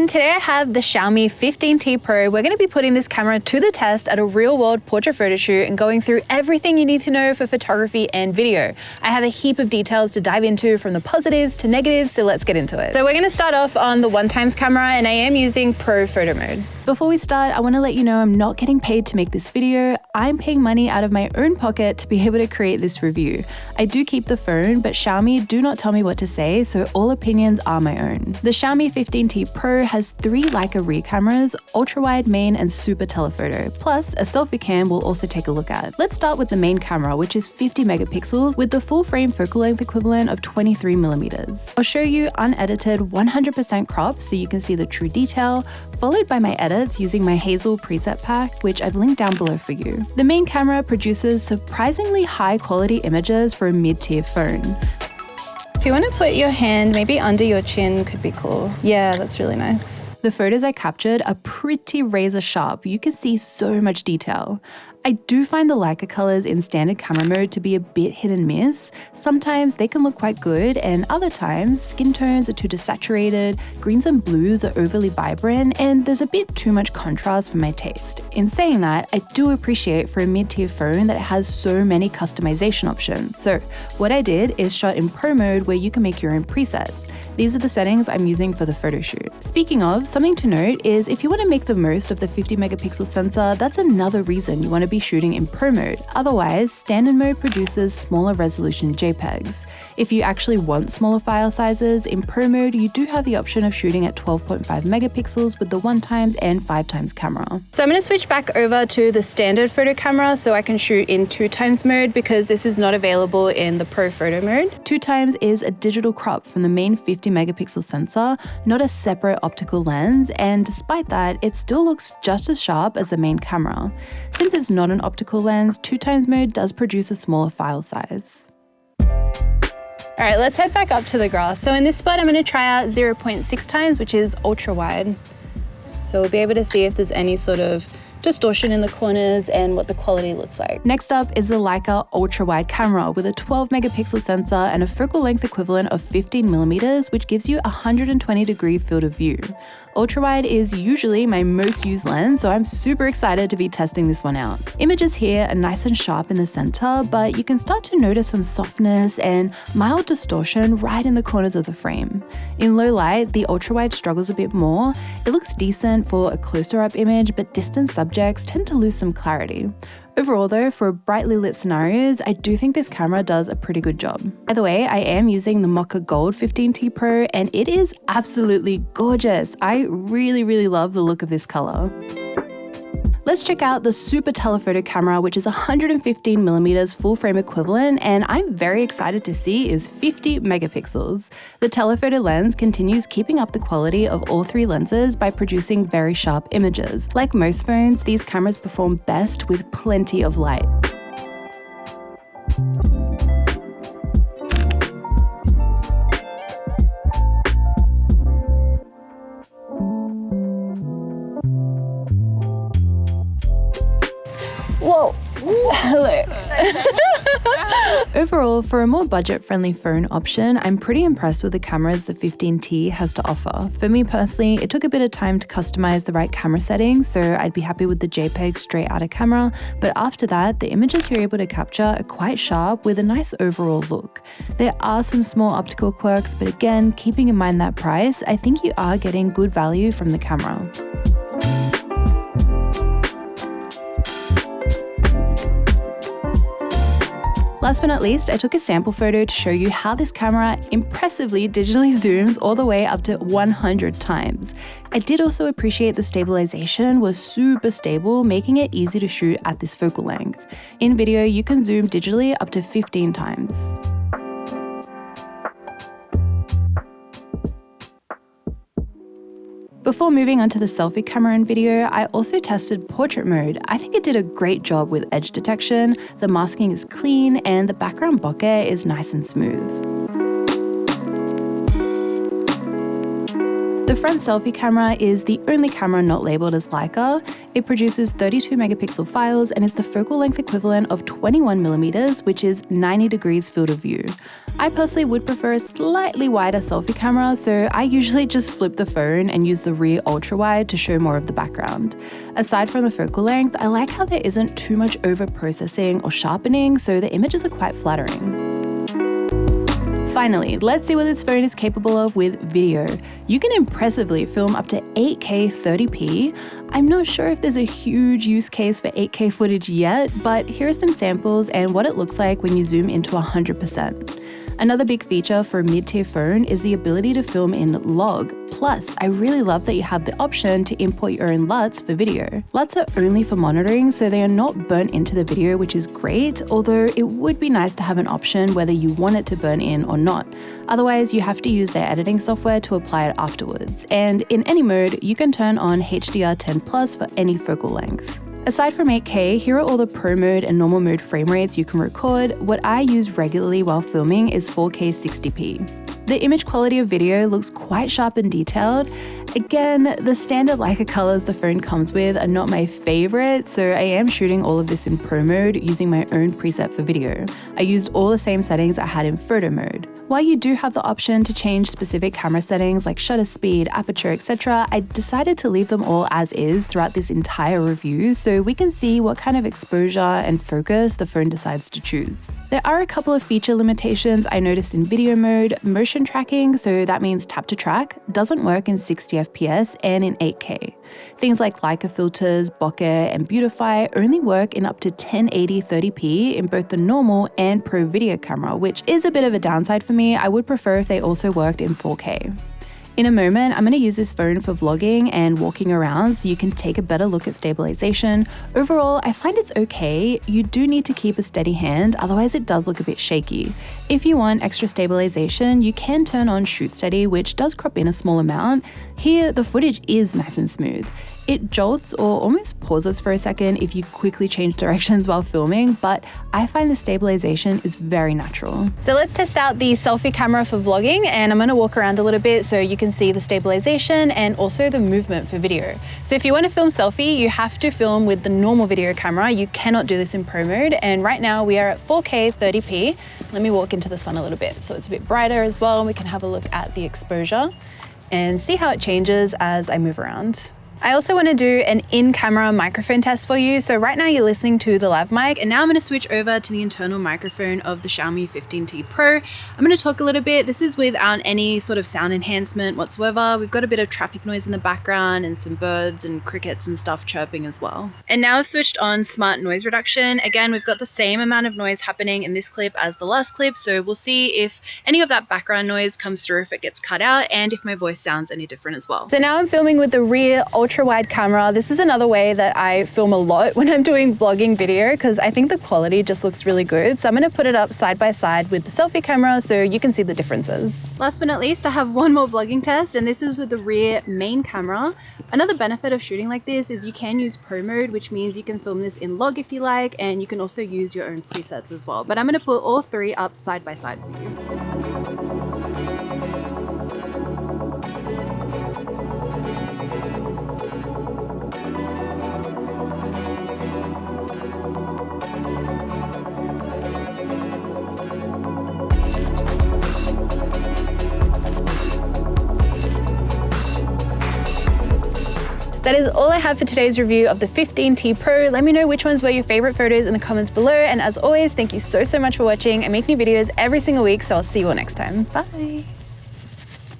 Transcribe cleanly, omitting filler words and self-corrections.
everyone, today I have the Xiaomi 15T Pro. We're going to be putting this camera to the test at a real-world portrait photo shoot and going through everything you need to know for photography and video. I have a heap of details to dive into from the positives to negatives, so let's get into it. So we're going to start off on the 1x camera and I am using Pro Photo Mode. Before we start, I want to let you know I'm not getting paid to make this video. I'm paying money out of my own pocket to be able to create this review. I do keep the phone, but Xiaomi do not tell me what to say, so all opinions are my own. The Xiaomi 15T Pro has 3 Leica rear cameras, ultra-wide main and super telephoto, plus a selfie cam we'll also take a look at. Let's start with the main camera, which is 50 megapixels with the full frame focal length equivalent of 23 millimeters. I'll show you unedited 100% crop so you can see the true detail, followed by my edits using my Hazel preset pack, which I've linked down below for you. The main camera produces surprisingly high quality images for a mid-tier phone. If you want to put your hand maybe under your chin, could be cool. Yeah, that's really nice. The photos I captured are pretty razor sharp. You can see so much detail. I do find the Leica colors in standard camera mode to be a bit hit and miss. Sometimes they can look quite good, and other times skin tones are too desaturated, greens and blues are overly vibrant, and there's a bit too much contrast for my taste. In saying that, I do appreciate for a mid-tier phone that it has so many customization options. So what I did is shot in Pro mode where you can make your own presets. These are the settings I'm using for the photo shoot. Speaking of, something to note is if you want to make the most of the 50 megapixel sensor, that's another reason you want to be shooting in Pro mode. Otherwise, standard mode produces smaller resolution JPEGs. If you actually want smaller file sizes, in Pro mode you do have the option of shooting at 12.5 megapixels with the 1x and 5x camera. So I'm going to switch back over to the standard photo camera so I can shoot in 2x mode because this is not available in the Pro Photo mode. 2x is a digital crop from the main 50 megapixel sensor, not a separate optical lens, and despite that, it still looks just as sharp as the main camera. Since it's not an optical lens, 2x mode does produce a smaller file size. All right, let's head back up to the grass. So in this spot, I'm going to try out 0.6x, which is ultra wide. So we'll be able to see if there's any sort of distortion in the corners and what the quality looks like. Next up is the Leica ultra wide camera with a 12 megapixel sensor and a focal length equivalent of 15 millimeters, which gives you a 120-degree field of view. Ultra wide is usually my most used lens, so I'm super excited to be testing this one out. Images here are nice and sharp in the center, but you can start to notice some softness and mild distortion right in the corners of the frame. In low light, the ultra wide struggles a bit more. It looks decent for a closer up image, but distant subjects tend to lose some clarity. Overall though, for brightly lit scenarios, I do think this camera does a pretty good job. By the way, I am using the Mocha Gold 15T Pro and it is absolutely gorgeous. I really love the look of this color. Let's check out the super telephoto camera, which is 115mm full frame equivalent, and I'm very excited to see is 50 megapixels. The telephoto lens continues keeping up the quality of all 3 lenses by producing very sharp images. Like most phones, these cameras perform best with plenty of light. Whoa, hello. Overall, for a more budget-friendly phone option, I'm pretty impressed with the cameras the 15T has to offer. For me personally, it took a bit of time to customize the right camera settings, so I'd be happy with the JPEG straight out of camera, but after that, the images you're able to capture are quite sharp with a nice overall look. There are some small optical quirks, but again, keeping in mind that price, I think you are getting good value from the camera. Last but not least, I took a sample photo to show you how this camera impressively digitally zooms all the way up to 100 times. I did also appreciate the stabilization was super stable, making it easy to shoot at this focal length. In video, you can zoom digitally up to 15 times. Before moving on to the selfie camera and video, I also tested portrait mode. I think it did a great job with edge detection, the masking is clean, and the background bokeh is nice and smooth. The front selfie camera is the only camera not labeled as Leica. It produces 32 megapixel files and is the focal length equivalent of 21 millimeters, which is 90 degrees field of view. I personally would prefer a slightly wider selfie camera, so I usually just flip the phone and use the rear ultra wide to show more of the background. Aside from the focal length, I like how there isn't too much over processing or sharpening, so the images are quite flattering. Finally, let's see what this phone is capable of with video. You can impressively film up to 8K 30p. I'm not sure if there's a huge use case for 8K footage yet, but here are some samples and what it looks like when you zoom into 100%. Another big feature for a mid-tier phone is the ability to film in log. Plus, I really love that you have the option to import your own LUTs for video. LUTs are only for monitoring, so they are not burnt into the video, which is great, although it would be nice to have an option whether you want it to burn in or not. Otherwise, you have to use their editing software to apply it afterwards. And in any mode, you can turn on HDR10+ for any focal length. Aside from 8K, here are all the Pro mode and normal mode frame rates you can record. What I use regularly while filming is 4K 60p. The image quality of video looks quite sharp and detailed. Again, the standard Leica colors the phone comes with are not my favorite, so I am shooting all of this in Pro mode using my own preset for video. I used all the same settings I had in photo mode. While you do have the option to change specific camera settings like shutter speed, aperture, etc., I decided to leave them all as is throughout this entire review so we can see what kind of exposure and focus the phone decides to choose. There are a couple of feature limitations I noticed in video mode. Motion tracking, so that means tap to track, doesn't work in 60 FPS and in 8K. Things like Leica filters, bokeh, and beautify only work in up to 1080 30p in both the normal and Pro video camera, which is a bit of a downside for me. I would prefer if they also worked in 4K. In a moment, I'm going to use this phone for vlogging and walking around so you can take a better look at stabilization. Overall, I find it's okay. You do need to keep a steady hand, otherwise it does look a bit shaky. If you want extra stabilization, you can turn on shoot steady, which does crop in a small amount. Here, the footage is nice and smooth. It jolts or almost pauses for a second if you quickly change directions while filming, but I find the stabilization is very natural. So let's test out the selfie camera for vlogging, and I'm gonna walk around a little bit so you can see the stabilization and also the movement for video. So if you wanna film selfie, you have to film with the normal video camera. You cannot do this in Pro mode, and right now we are at 4K 30p. Let me walk into the sun a little bit so it's a bit brighter as well, and we can have a look at the exposure and see how it changes as I move around. I also want to do an in-camera microphone test for you. So right now you're listening to the lav mic, and now I'm going to switch over to the internal microphone of the Xiaomi 15T Pro. I'm going to talk a little bit. This is without any sort of sound enhancement whatsoever. We've got a bit of traffic noise in the background and some birds and crickets and stuff chirping as well. And now I've switched on smart noise reduction. Again, we've got the same amount of noise happening in this clip as the last clip, so we'll see if any of that background noise comes through, if it gets cut out, and if my voice sounds any different as well. So now I'm filming with the rear ultra-wide camera. This is another way that I film a lot when I'm doing vlogging video because I think the quality just looks really good. So I'm going to put it up side by side with the selfie camera so you can see the differences. Last but not least, I have one more vlogging test, and this is with the rear main camera. Another benefit of shooting like this is you can use Pro mode, which means you can film this in log if you like, and you can also use your own presets as well. But I'm going to put all three up side by side for you. That is all I have for today's review of the 15T Pro. Let me know which ones were your favorite photos in the comments below. And as always, thank you so much for watching. I make new videos every single week, so I'll see you all next time. Bye.